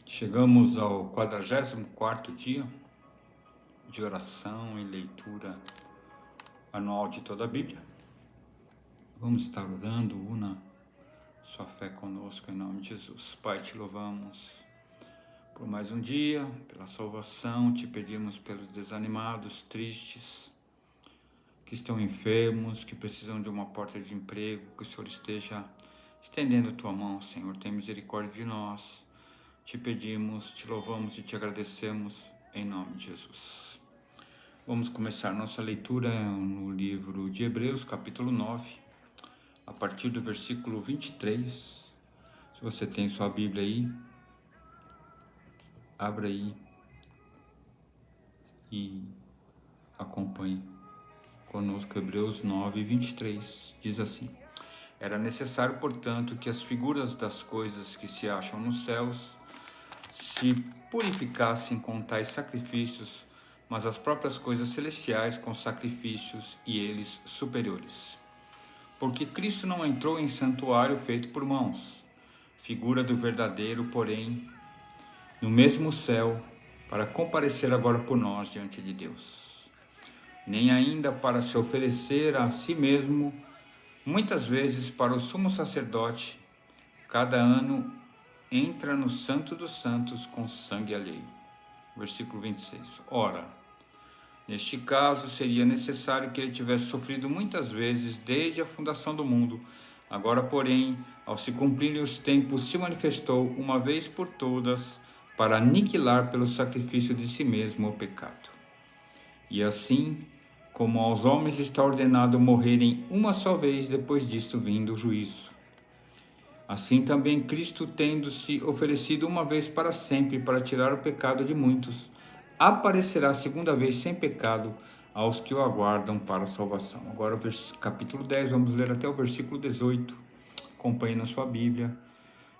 Chegamos ao 44º dia de oração e leitura anual de toda a Bíblia. Vamos estar orando, una sua fé conosco em nome de Jesus. Pai, te louvamos por mais um dia, pela salvação, te pedimos pelos desanimados, tristes, que estão enfermos, que precisam de uma porta de emprego, que o Senhor esteja estendendo a tua mão, Senhor, tem misericórdia de nós. Te pedimos, te louvamos e te agradecemos em nome de Jesus. Vamos começar nossa leitura no livro de Hebreus, capítulo 9, a partir do versículo 23. Se você tem sua Bíblia aí, abra aí e acompanhe conosco. Hebreus 9, 23 diz assim: Era necessário, portanto, que as figuras das coisas que se acham nos céus se purificassem com tais sacrifícios, mas as próprias coisas celestiais com sacrifícios e eles superiores. Porque Cristo não entrou em santuário feito por mãos, figura do verdadeiro, porém, no mesmo céu, para comparecer agora por nós diante de Deus. Nem ainda para se oferecer a si mesmo, muitas vezes para o sumo sacerdote, cada ano entra no Santo dos Santos com sangue alheio. Versículo 26. Ora, neste caso seria necessário que ele tivesse sofrido muitas vezes desde a fundação do mundo. Agora, porém, ao se cumprirem os tempos, se manifestou uma vez por todas para aniquilar pelo sacrifício de si mesmo o pecado. E assim, como aos homens está ordenado morrerem uma só vez, depois disto vindo o juízo. Assim também Cristo, tendo-se oferecido uma vez para sempre para tirar o pecado de muitos, aparecerá segunda vez sem pecado aos que o aguardam para a salvação. Agora capítulo 10, vamos ler até o versículo 18. Acompanhe na sua Bíblia,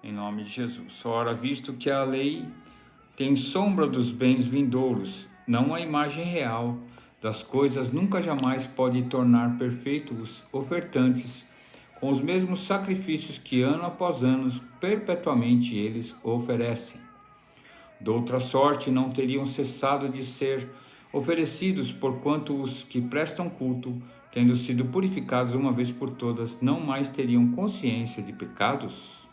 em nome de Jesus. Ora, visto que a lei tem sombra dos bens vindouros, não a imagem real das coisas, nunca jamais pode tornar perfeitos os ofertantes, com os mesmos sacrifícios que ano após ano perpetuamente eles oferecem. Doutra sorte não teriam cessado de ser oferecidos, porquanto os que prestam culto, tendo sido purificados uma vez por todas, não mais teriam consciência de pecados.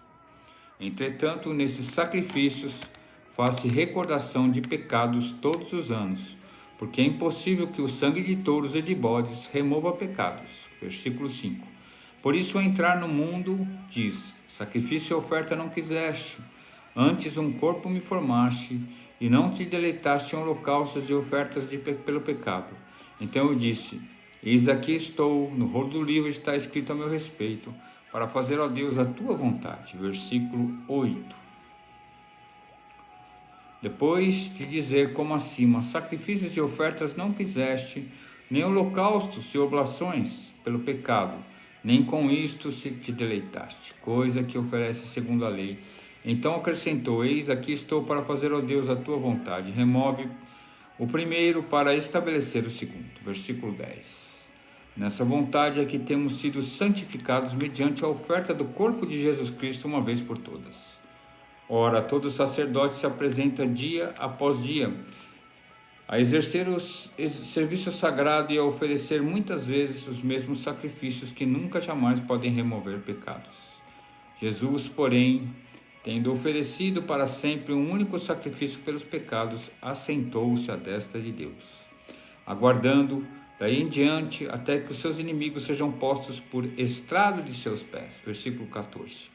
Entretanto, nesses sacrifícios faz-se recordação de pecados todos os anos, porque é impossível que o sangue de touros e de bodes remova pecados. Versículo 5. Por isso, ao entrar no mundo, diz: sacrifício e oferta não quiseste, antes um corpo me formaste, e não te deleitaste em holocaustos e ofertas pelo pecado. Então eu disse: eis aqui estou, no rolo do livro está escrito a meu respeito, para fazer, ó Deus, a tua vontade. Versículo 8. Depois de dizer como acima: sacrifícios e ofertas não quiseste, nem holocaustos e oblações pelo pecado, nem com isto se te deleitaste, coisa que oferece segundo a lei. Então acrescentou: eis aqui estou para fazer, ó Deus, a tua vontade. Remove o primeiro para estabelecer o segundo. Versículo 10. Nessa vontade é que temos sido santificados mediante a oferta do corpo de Jesus Cristo uma vez por todas. Ora, todo sacerdote se apresenta dia após dia a exercer o serviço sagrado e a oferecer muitas vezes os mesmos sacrifícios que nunca jamais podem remover pecados. Jesus, porém, tendo oferecido para sempre um único sacrifício pelos pecados, assentou-se à destra de Deus, aguardando daí em diante até que os seus inimigos sejam postos por estrado de seus pés. Versículo 14.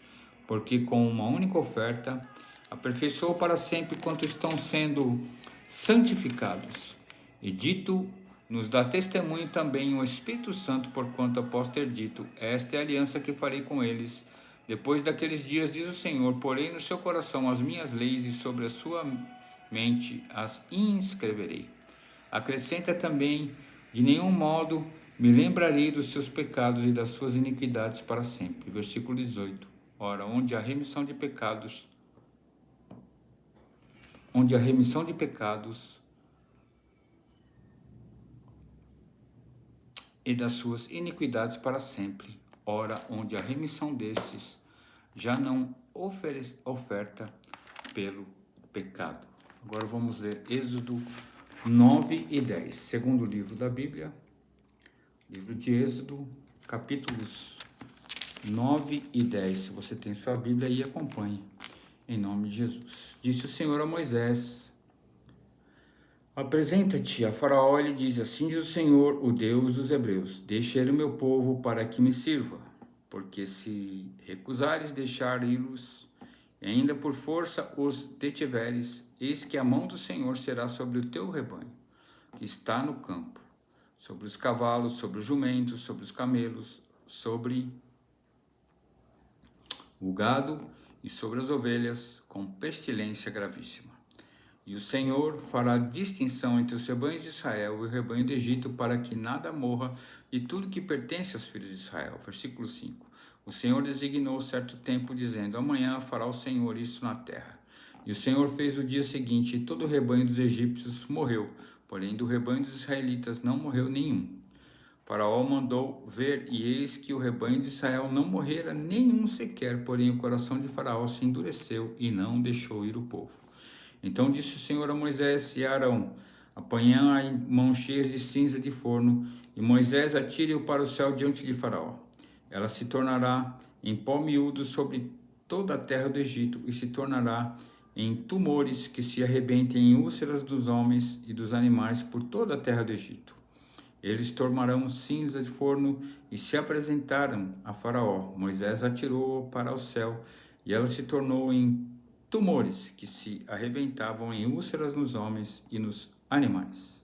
Porque com uma única oferta aperfeiçoou para sempre quanto estão sendo santificados. E dito, nos dá testemunho também o Espírito Santo, porquanto após ter dito: esta é a aliança que farei com eles, depois daqueles dias, diz o Senhor, porei no seu coração as minhas leis e sobre a sua mente as inscreverei. Acrescenta também: de nenhum modo me lembrarei dos seus pecados e das suas iniquidades para sempre. Versículo 18. Ora, onde há remissão de pecados e das suas iniquidades para sempre. Ora, onde há remissão destes, já não oferta pelo pecado. Agora vamos ler Êxodo 9 e 10, segundo livro da Bíblia, livro de Êxodo, capítulos 9 e 10. Se você tem sua Bíblia aí, acompanhe, em nome de Jesus. Disse o Senhor a Moisés: apresenta-te a Faraó e lhe diz: assim diz o Senhor, o Deus dos Hebreus: deixa ir o meu povo para que me sirva, porque se recusares deixar ir-los, e ainda por força os detiveres, eis que a mão do Senhor será sobre o teu rebanho, que está no campo, sobre os cavalos, sobre os jumentos, sobre os camelos, sobre o gado e sobre as ovelhas, com pestilência gravíssima. E o Senhor fará distinção entre os rebanhos de Israel e o rebanho do Egito, para que nada morra de tudo que pertence aos filhos de Israel. Versículo 5. O Senhor designou certo tempo, dizendo: amanhã fará o Senhor isto na terra. E o Senhor fez o dia seguinte, e todo o rebanho dos egípcios morreu, porém do rebanho dos israelitas não morreu nenhum. Faraó mandou ver, e eis que o rebanho de Israel não morrera nenhum sequer, porém o coração de Faraó se endureceu e não deixou ir o povo. Então disse o Senhor a Moisés e a Arão: apanhai mãos cheias de cinza de forno, e Moisés atire-o para o céu diante de Faraó. Ela se tornará em pó miúdo sobre toda a terra do Egito, e se tornará em tumores que se arrebentem em úlceras dos homens e dos animais por toda a terra do Egito. Eles tomarão cinza de forno e se apresentaram a Faraó. Moisés atirou-a para o céu, e ela se tornou em tumores que se arrebentavam em úlceras nos homens e nos animais.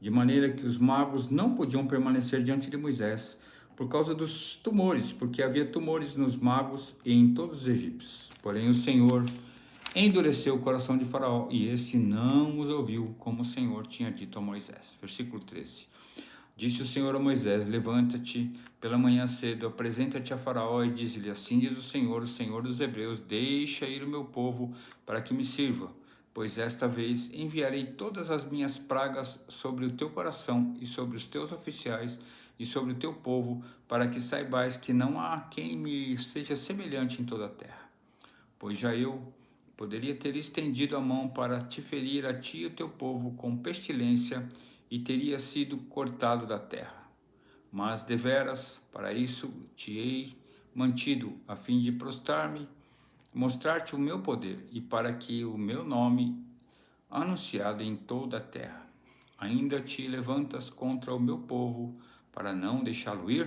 De maneira que os magos não podiam permanecer diante de Moisés por causa dos tumores, porque havia tumores nos magos e em todos os egípcios. Porém o Senhor endureceu o coração de Faraó, e este não os ouviu, como o Senhor tinha dito a Moisés. Versículo 13. Disse o Senhor a Moisés: levanta-te pela manhã cedo, apresenta-te a Faraó e diz-lhe: assim diz o Senhor dos Hebreus: deixa ir o meu povo para que me sirva, pois esta vez enviarei todas as minhas pragas sobre o teu coração e sobre os teus oficiais e sobre o teu povo, para que saibais que não há quem me seja semelhante em toda a terra. Pois já eu poderia ter estendido a mão para te ferir a ti e o teu povo com pestilência, e teria sido cortado da terra. Mas deveras, para isso te hei mantido, a fim de prostrar-me, mostrar-te o meu poder, e para que o meu nome anunciado em toda a terra. Ainda te levantas contra o meu povo, para não deixá-lo ir?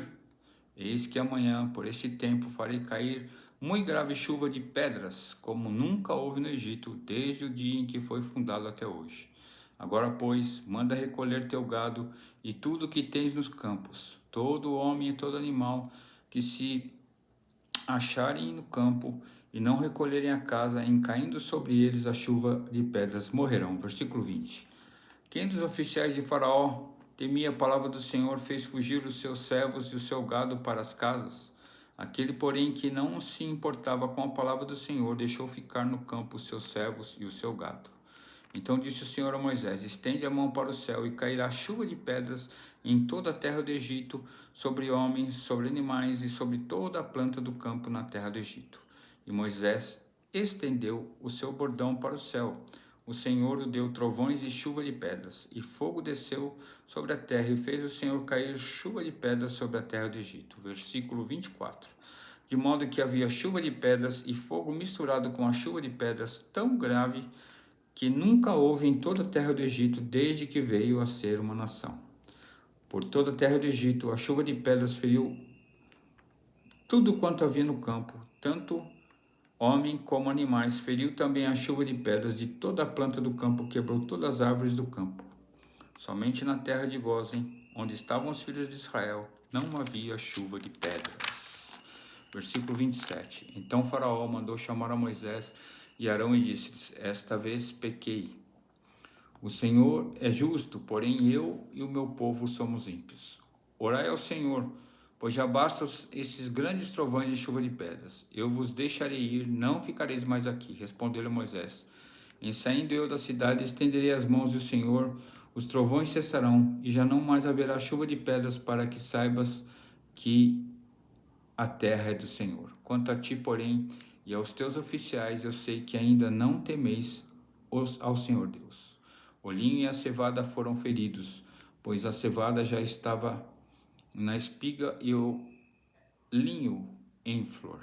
Eis que amanhã, por este tempo, farei cair muito grave chuva de pedras, como nunca houve no Egito, desde o dia em que foi fundado até hoje. Agora, pois, manda recolher teu gado e tudo o que tens nos campos, todo homem e todo animal que se acharem no campo e não recolherem a casa, em caindo sobre eles a chuva de pedras, morrerão. Versículo 20. Quem dos oficiais de Faraó temia a palavra do Senhor fez fugir os seus servos e o seu gado para as casas. Aquele, porém, que não se importava com a palavra do Senhor, deixou ficar no campo os seus servos e o seu gado. Então disse o Senhor a Moisés: estende a mão para o céu, e cairá chuva de pedras em toda a terra do Egito, sobre homens, sobre animais e sobre toda a planta do campo na terra do Egito. E Moisés estendeu o seu bordão para o céu. O Senhor o deu trovões e chuva de pedras, e fogo desceu sobre a terra, e fez o Senhor cair chuva de pedras sobre a terra do Egito. Versículo 24. De modo que havia chuva de pedras e fogo misturado com a chuva de pedras, tão grave que nunca houve em toda a terra do Egito, desde que veio a ser uma nação. Por toda a terra do Egito, a chuva de pedras feriu tudo quanto havia no campo, tanto homem como animais. Feriu também a chuva de pedras de toda a planta do campo, quebrou todas as árvores do campo. Somente na terra de Gósen, onde estavam os filhos de Israel, não havia chuva de pedras. Versículo 27. Então Faraó mandou chamar a Moisés e Arão e disse-lhes: esta vez pequei. O Senhor é justo, porém eu e o meu povo somos ímpios. Orai ao Senhor, pois já bastam esses grandes trovões de chuva de pedras. Eu vos deixarei ir, não ficareis mais aqui. Respondeu-lhe Moisés: em saindo eu da cidade, estenderei as mãos do Senhor, os trovões cessarão, e já não mais haverá chuva de pedras, para que saibas que a terra é do Senhor. Quanto a ti, porém, e aos teus oficiais, eu sei que ainda não temeis ao Senhor Deus. O linho e a cevada foram feridos, pois a cevada já estava na espiga e o linho em flor.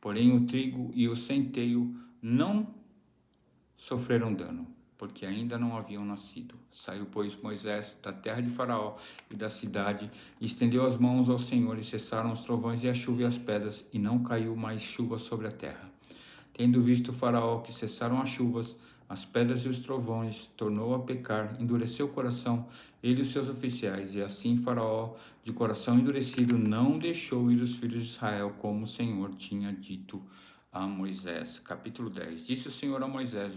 Porém o trigo e o centeio não sofreram dano, porque ainda não haviam nascido. Saiu, pois, Moisés da terra de Faraó e da cidade, e estendeu as mãos ao Senhor, e cessaram os trovões e a chuva e as pedras, e não caiu mais chuva sobre a terra. Tendo visto Faraó que cessaram as chuvas, as pedras e os trovões, tornou a pecar, endureceu o coração, ele e os seus oficiais, e assim Faraó, de coração endurecido, não deixou ir os filhos de Israel, como o Senhor tinha dito a Moisés. Capítulo 10. Disse o Senhor a Moisés: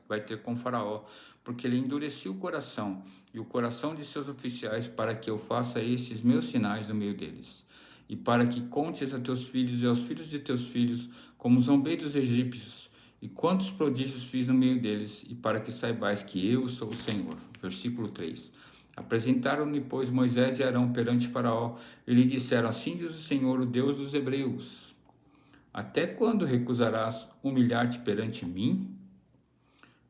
vai ter com Faraó, porque ele endureceu o coração e o coração de seus oficiais, para que eu faça esses meus sinais no meio deles, e para que contes a teus filhos e aos filhos de teus filhos, como zombei dos egípcios, e quantos prodígios fiz no meio deles, e para que saibais que eu sou o Senhor. Versículo 3. Apresentaram-lhe, pois, Moisés e Arão perante Faraó, e lhe disseram: assim diz o Senhor, o Deus dos hebreus: até quando recusarás humilhar-te perante mim?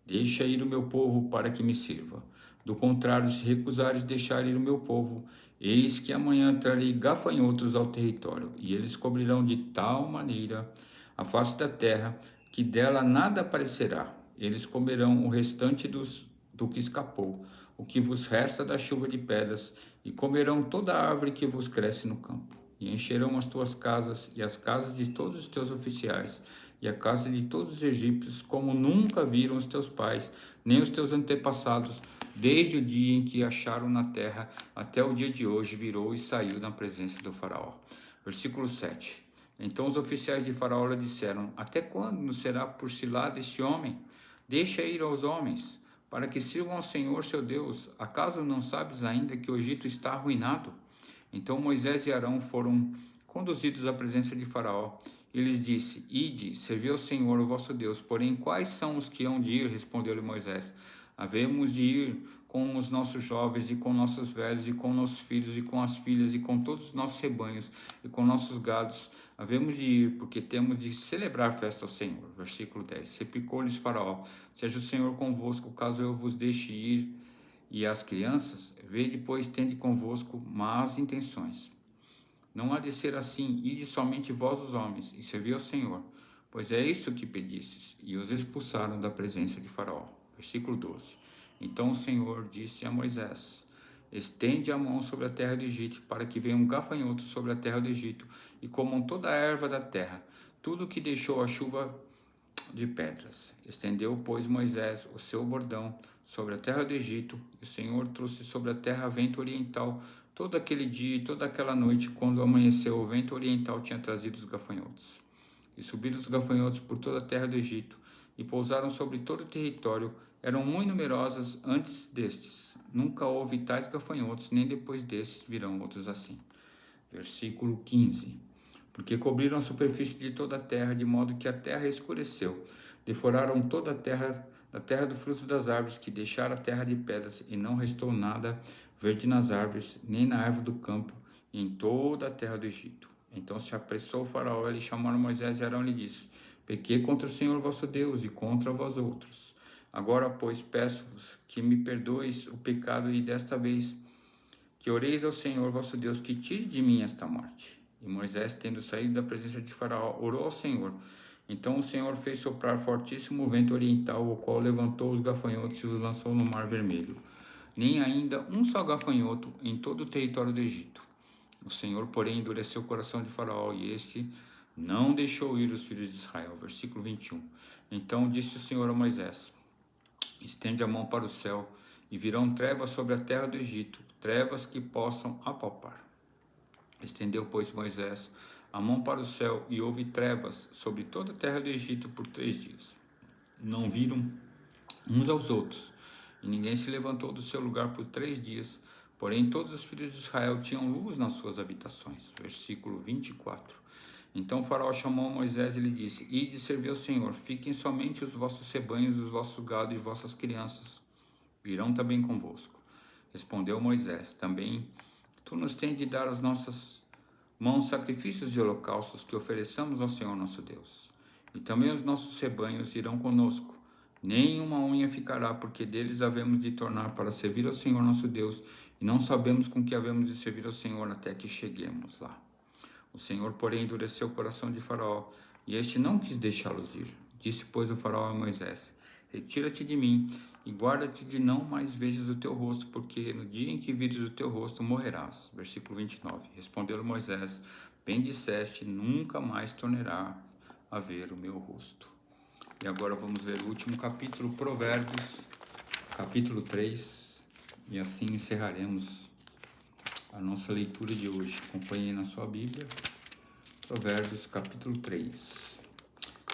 Deixa ir o meu povo para que me sirva. Do contrário, se recusares deixar ir o meu povo, eis que amanhã trarei gafanhotos ao território, e eles cobrirão de tal maneira a face da terra, que dela nada aparecerá. Eles comerão o restante do que escapou, o que vos resta da chuva de pedras, e comerão toda a árvore que vos cresce no campo. E encherão as tuas casas e as casas de todos os teus oficiais, e a casa de todos os egípcios, como nunca viram os teus pais, nem os teus antepassados, desde o dia em que acharam na terra, até o dia de hoje, virou e saiu na presença do faraó. Versículo 7. Então os oficiais de Faraó lhe disseram: até quando nos será por cilada este homem? Deixa ir aos homens, para que sirvam ao Senhor seu Deus. Acaso não sabes ainda que o Egito está arruinado? Então Moisés e Arão foram conduzidos à presença de Faraó. E lhes disse: ide, servi ao Senhor, o vosso Deus. Porém, quais são os que hão de ir? Respondeu-lhe Moisés: havemos de ir com os nossos jovens, e com nossos velhos, e com nossos filhos, e com as filhas, e com todos os nossos rebanhos, e com nossos gados. Havemos de ir, porque temos de celebrar festa ao Senhor. Versículo 10. Replicou-lhes Faraó: seja o Senhor convosco, caso eu vos deixe ir. E as crianças, vede, pois, tende convosco más intenções. Não há de ser assim, ide somente vós os homens, e servi ao Senhor, pois é isso que pedistes. E os expulsaram da presença de Faraó. Versículo 12. Então o Senhor disse a Moisés: estende a mão sobre a terra do Egito, para que venham gafanhotos sobre a terra do Egito, e comam toda a erva da terra, tudo que deixou a chuva de pedras. Estendeu, pois, Moisés o seu bordão sobre a terra do Egito, e o Senhor trouxe sobre a terra vento oriental todo aquele dia e toda aquela noite. Quando amanheceu, o vento oriental tinha trazido os gafanhotos. E subiram os gafanhotos por toda a terra do Egito, e pousaram sobre todo o território. Eram muito numerosas antes destes. Nunca houve tais gafanhotos, nem depois destes virão outros assim. Versículo 15. Porque cobriram a superfície de toda a terra, de modo que a terra escureceu. Devoraram toda a terra, da terra do fruto das árvores, que deixaram a terra de pedras, e não restou nada verde nas árvores, nem na árvore do campo, e em toda a terra do Egito. Então se apressou o faraó, ele chamaram Moisés e Arão e lhe disse: pequei contra o Senhor vosso Deus e contra vós outros. Agora, pois, peço-vos que me perdoeis o pecado, e desta vez que oreis ao Senhor vosso Deus, que tire de mim esta morte. E Moisés, tendo saído da presença de Faraó, orou ao Senhor. Então o Senhor fez soprar fortíssimo vento oriental, o qual levantou os gafanhotos e os lançou no mar vermelho. Nem ainda um só gafanhoto em todo o território do Egito. O Senhor, porém, endureceu o coração de Faraó, e este não deixou ir os filhos de Israel. Versículo 21. Então disse o Senhor a Moisés: estende a mão para o céu, e virão trevas sobre a terra do Egito, trevas que possam apalpar. Estendeu, pois, Moisés a mão para o céu, e houve trevas sobre toda a terra do Egito por 3 dias. Não viram uns aos outros, e ninguém se levantou do seu lugar por 3 dias. Porém, todos os filhos de Israel tinham luz nas suas habitações. Versículo 24. Então o faraó chamou Moisés e lhe disse: ide servir ao Senhor, fiquem somente os vossos rebanhos, os vossos gado e vossas crianças virão também convosco. Respondeu Moisés: também tu nos tens de dar as nossas mãos sacrifícios e holocaustos que ofereçamos ao Senhor nosso Deus. E também os nossos rebanhos irão conosco. nem uma unha ficará, porque deles havemos de tornar para servir ao Senhor nosso Deus, e não sabemos com que havemos de servir ao Senhor até que cheguemos lá. O Senhor, porém, endureceu o coração de Faraó, e este não quis deixá-los ir. Disse, pois, o Faraó a Moisés: retira-te de mim, e guarda-te de não mais vejas o teu rosto, porque no dia em que vires o teu rosto morrerás. Versículo 29. Respondeu Moisés: bem disseste, nunca mais tornará a ver o meu rosto. E agora vamos ler o último capítulo, Provérbios, capítulo 3, e assim encerraremos a nossa leitura de hoje. Acompanhe na sua Bíblia, Provérbios, capítulo 3.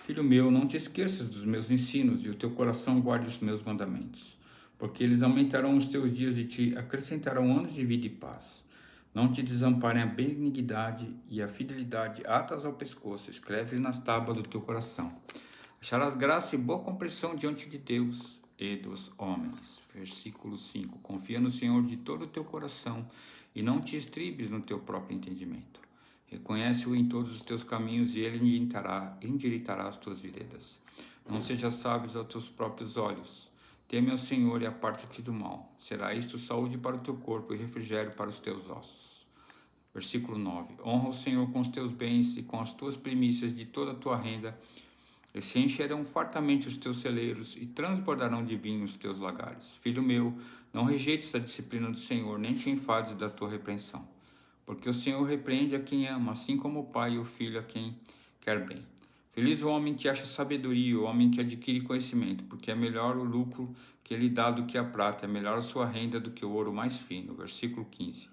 Filho meu, não te esqueças dos meus ensinos, e o teu coração guarde os meus mandamentos, porque eles aumentarão os teus dias e te acrescentarão anos de vida e paz. Não te desamparem a benignidade e a fidelidade atas ao pescoço, escreve nas tábuas do teu coração. Acharás graça e boa compreensão diante de Deus e dos homens. Versículo 5. Confia no Senhor de todo o teu coração e não te estribes no teu próprio entendimento. Reconhece-o em todos os teus caminhos e ele endireitará as tuas veredas. Não sejas sábio aos teus próprios olhos. Teme ao Senhor e aparta-te do mal. Será isto saúde para o teu corpo e refrigério para os teus ossos. Versículo 9. Honra o Senhor com os teus bens e com as tuas primícias de toda a tua renda, e se encherão fartamente os teus celeiros e transbordarão de vinho os teus lagares. Filho meu, não rejeites a disciplina do Senhor, nem te enfades da tua repreensão. Porque o Senhor repreende a quem ama, assim como o pai e o filho a quem quer bem. Feliz o homem que acha sabedoria, o homem que adquire conhecimento, porque é melhor o lucro que ele dá do que a prata, é melhor a sua renda do que o ouro mais fino. Versículo 15.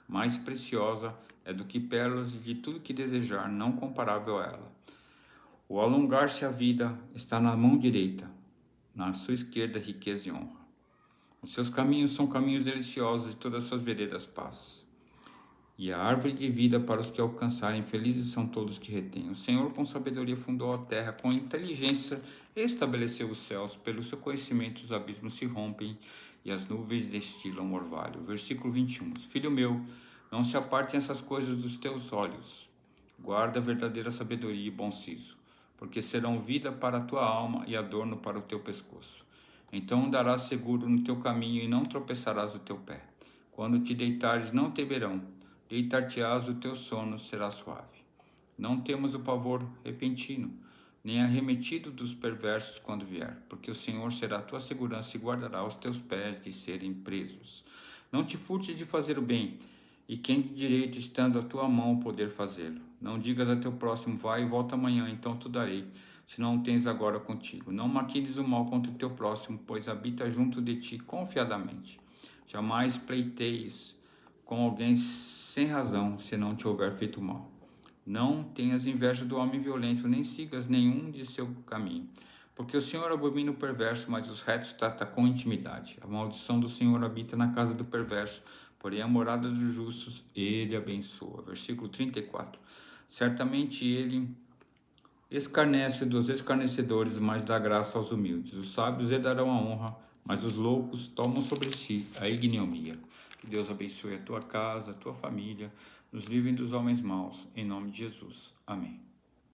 Mais preciosa é do que pérolas e de tudo que desejar, não comparável a ela. O alongar-se a vida está na mão direita, na sua esquerda riqueza e honra. Os seus caminhos são caminhos deliciosos e todas as suas veredas paz. E a árvore de vida para os que alcançarem, felizes são todos que retêm. O Senhor com sabedoria fundou a terra, com inteligência estabeleceu os céus, pelo seu conhecimento os abismos se rompem e as nuvens destilam orvalho. Versículo 21. Filho meu, não se apartem essas coisas dos teus olhos. Guarda a verdadeira sabedoria e bom siso, porque serão vida para a tua alma e adorno para o teu pescoço. Então andarás seguro no teu caminho e não tropeçarás o teu pé. Quando te deitares, não temerão. Deitar-te-ás, o teu sono será suave. Não temas o pavor repentino, nem arremetido dos perversos quando vier, porque o Senhor será a tua segurança e guardará os teus pés de serem presos. Não te furtes de fazer o bem, e quem de direito estando à tua mão poder fazê-lo. Não digas a teu próximo, vai e volta amanhã, então te darei, se não o tens agora contigo. Não maquines o mal contra o teu próximo, pois habita junto de ti confiadamente. Jamais pleiteis com alguém sem razão, se não te houver feito mal. Não tenhas inveja do homem violento, nem sigas nenhum de seu caminho. Porque o Senhor abomina o perverso, mas os retos trata com intimidade. A maldição do Senhor habita na casa do perverso, porém a morada dos justos ele abençoa. Versículo 34. Certamente ele escarnece dos escarnecedores, mas dá graça aos humildes. Os sábios herdarão a honra, mas os loucos tomam sobre si a ignomínia. Que Deus abençoe a tua casa, a tua família, nos livre dos homens maus, em nome de Jesus. Amém.